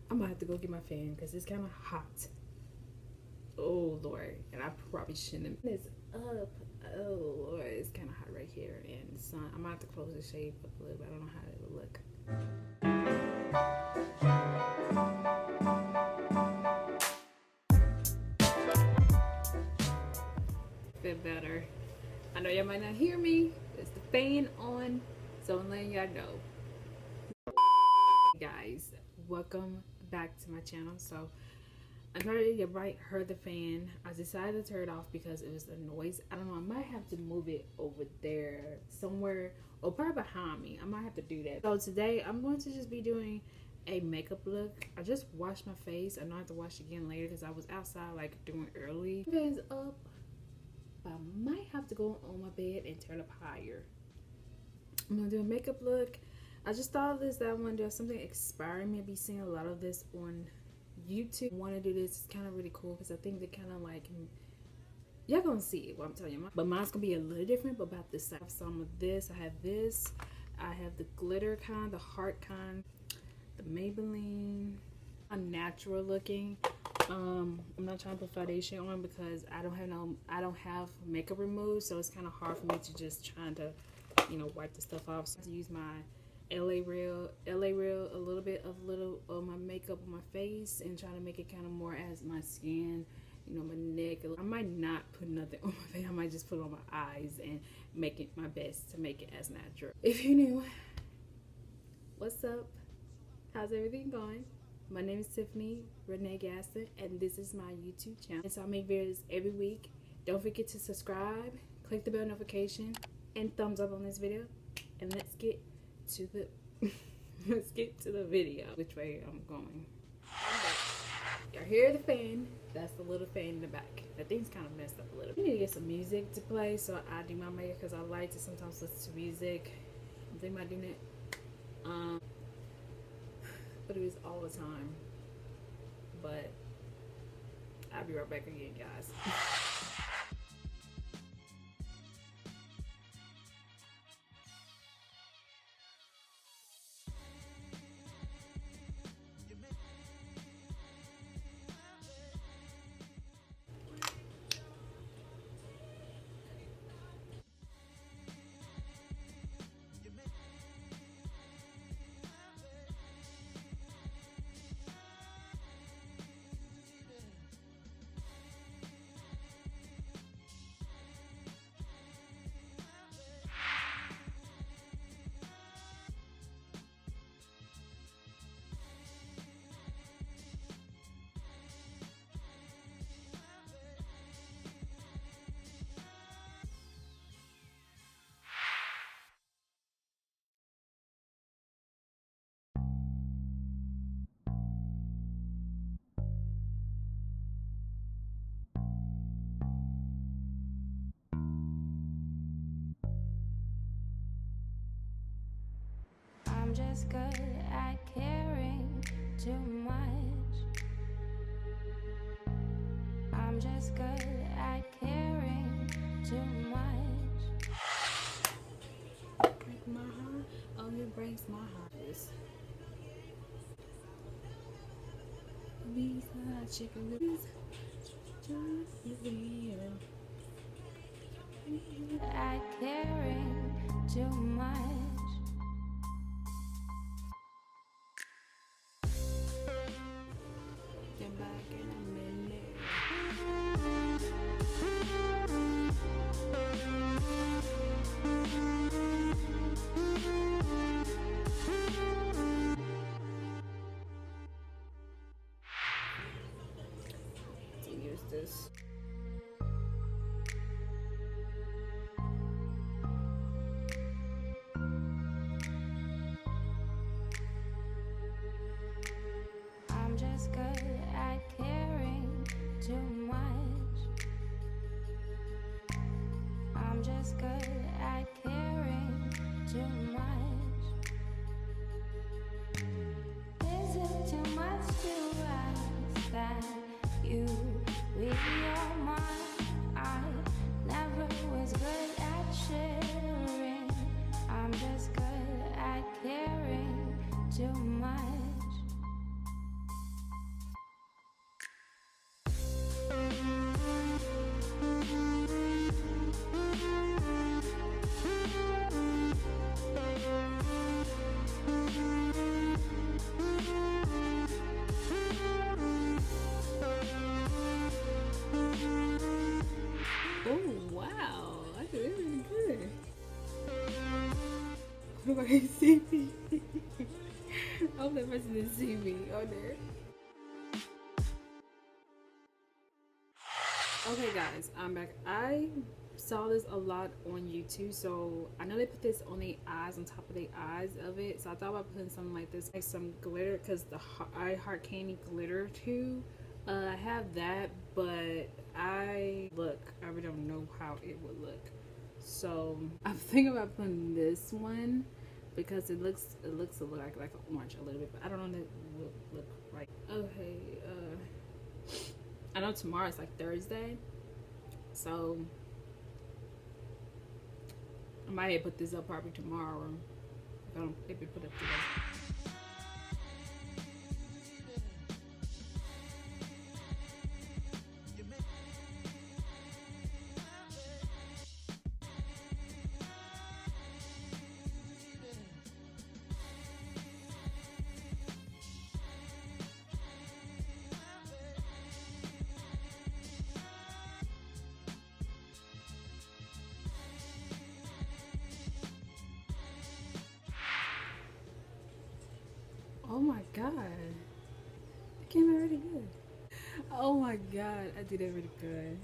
I'm gonna have to go get my fan because it's kind of hot. Oh Lord, and I probably shouldn't. It's up. Oh Lord, it's kind of hot right here, and the sun. I'm gonna have to close the shade up a little bit. I don't know how it will look. Feel better. I know y'all might not hear me. It's the fan on, so I'm letting y'all know. Guys, welcome back to my channel. So I know you might heard the fan. I decided to turn it off because it was the noise. I don't know, I might have to move it over there somewhere, or probably behind me. I might have to do that. So today I'm going to just be doing a makeup look. I just washed my face. I know I have to wash again later because I was outside like doing early. My fan's up. I might have to go on my bed and turn up higher. I'm gonna do a makeup look. I just thought of this, that I want to do something inspiring me. I've been seeing a lot of this on YouTube. I want to do this. It's kind of really cool because I think they kind of like, y'all gonna see it, what I'm telling you. But mine's gonna be a little different, but about this side. Some of this, I have this. I have the glitter kind, the heart kind, the Maybelline. I'm natural looking. I'm not trying to put foundation on because I don't have makeup removed, so it's kind of hard for me to just trying to, you know, wipe the stuff off. So I have to use my LA Real a little bit of my makeup on my face and try to make it kind of more as my skin, you know, my neck. I might not put nothing on my face. I might just put it on my eyes and make it my best to make it as natural. If you knew, what's up? How's everything going? My name is TiffAnyRe G, and this is my YouTube channel. And so I make videos every week. Don't forget to subscribe, click the bell notification, and thumbs up on this video. And let's get to the video. Which way I'm going? Y'all hear the fan? That's the little fan in the back. That thing's kind of messed up a little. I need to get some music to play so I do my makeup because I like to sometimes listen to music. I'm thinking about doing it. But it was all the time. But I'll be right back again, guys. I'm just good at caring too much. I'm just good at caring too much. Break my heart, oh it breaks my heart. These are chicken wings. At caring too much. Use this. I'm just good at caring too much. I'm just good at caring too much. Is it too much to ask that you read your mind? I never was good at sharing. I'm just good at caring too much. can see me. I hope that person didn't see me on there. Okay guys, I'm back. I saw this a lot on YouTube, so I know they put this on the eyes, on top of the eyes of it, so I thought about putting something like this, like some glitter, because the I Heart Candy glitter too. I have that, but I really don't know how it would look, so I'm thinking about putting this one because it looks a little like an orange a little bit, but I don't know if it will look right. Okay, I know tomorrow's like Thursday, so I might put this up probably tomorrow if I don't maybe put it today. Oh my god, it came out really good. Oh my god, I did it really good.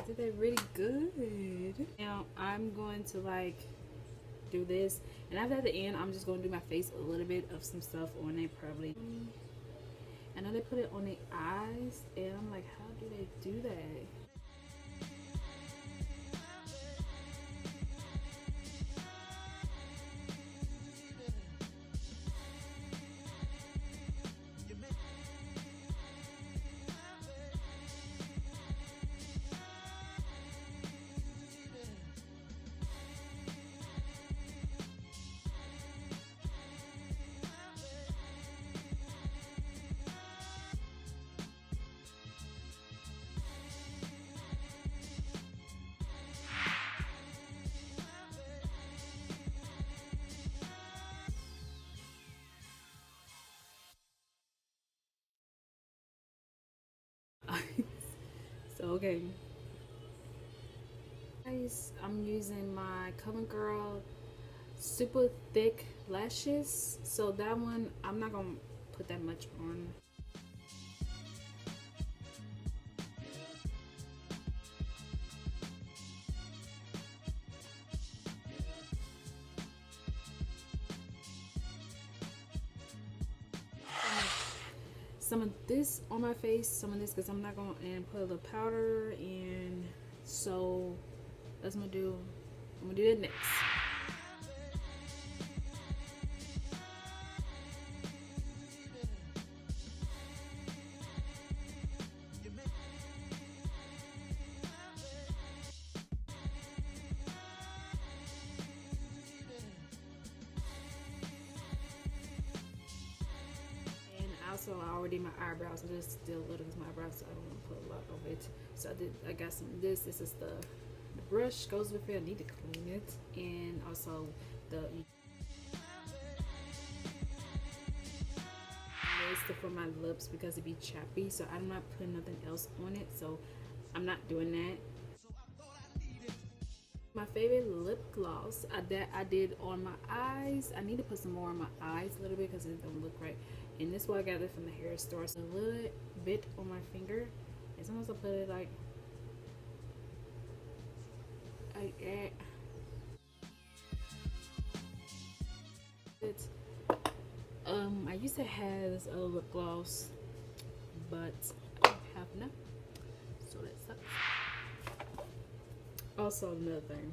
Did that really good. Now I'm going to like do this, and after the end I'm just going to do my face a little bit of some stuff on it probably. I know they put it on the eyes, and I'm like, how do they do that? So okay guys, I'm using my CoverGirl super thick lashes, so that one I'm not gonna put that much on. Some of this on my face, some of this because I'm not going to put a little powder in, so that's what I'm gonna do that next. Also, I already did my eyebrows, so just still a little because my eyebrows, so I don't want to put a lot of it. So I got some of this. This is the brush goes with it. I need to clean it, and also the stuff for my lips because it be chappy. So I'm not putting nothing else on it. So I'm not doing that. My favorite lip gloss that I did on my eyes. I need to put some more on my eyes a little bit because it don't look right. And this one I got it from the hair store. So a little bit on my finger. And sometimes I put it like that. It's I used to have a lip gloss, but I don't have now. So that sucks. Also another thing,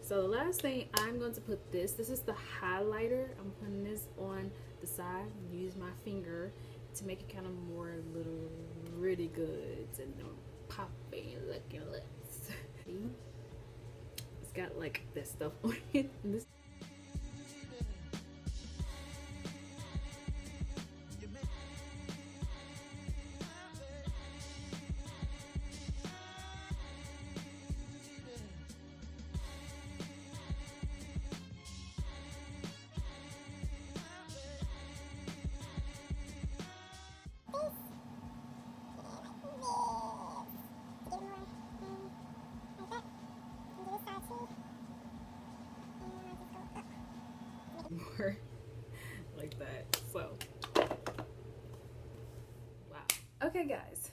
so the last thing I'm going to put this is the highlighter. I'm putting this on the side, use my finger to make it kind of more little really good and popping looking lips. See, it's got like this stuff on it, and this more like that. So wow. Okay guys,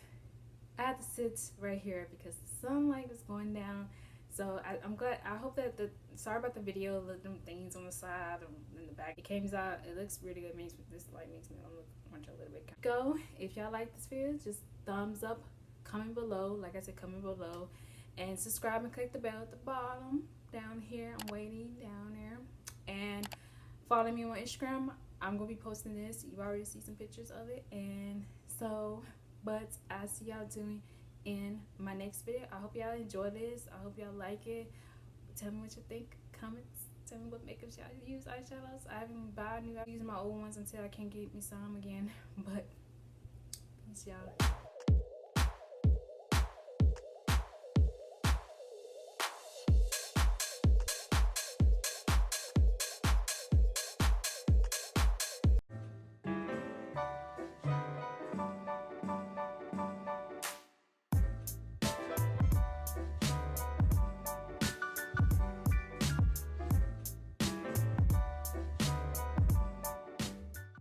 I had to sit right here because the sunlight was going down. So I'm glad. I hope that sorry about the video, them things on the side and in the back. It came out. It looks really good. This light makes me look a little bit. Go if y'all like this video, just thumbs up, comment below. Like I said, comment below, and subscribe and click the bell at the bottom down here. I'm waiting down there, and follow me on Instagram. I'm gonna be posting this. You already see some pictures of it, and so. But I see y'all doing in my next video. I hope y'all enjoy this. I hope y'all like it. Tell me what you think. Comments. Tell me what makeup y'all use, eyeshadows. I haven't bought new. I'm using my old ones until I can get me some again. But peace, y'all.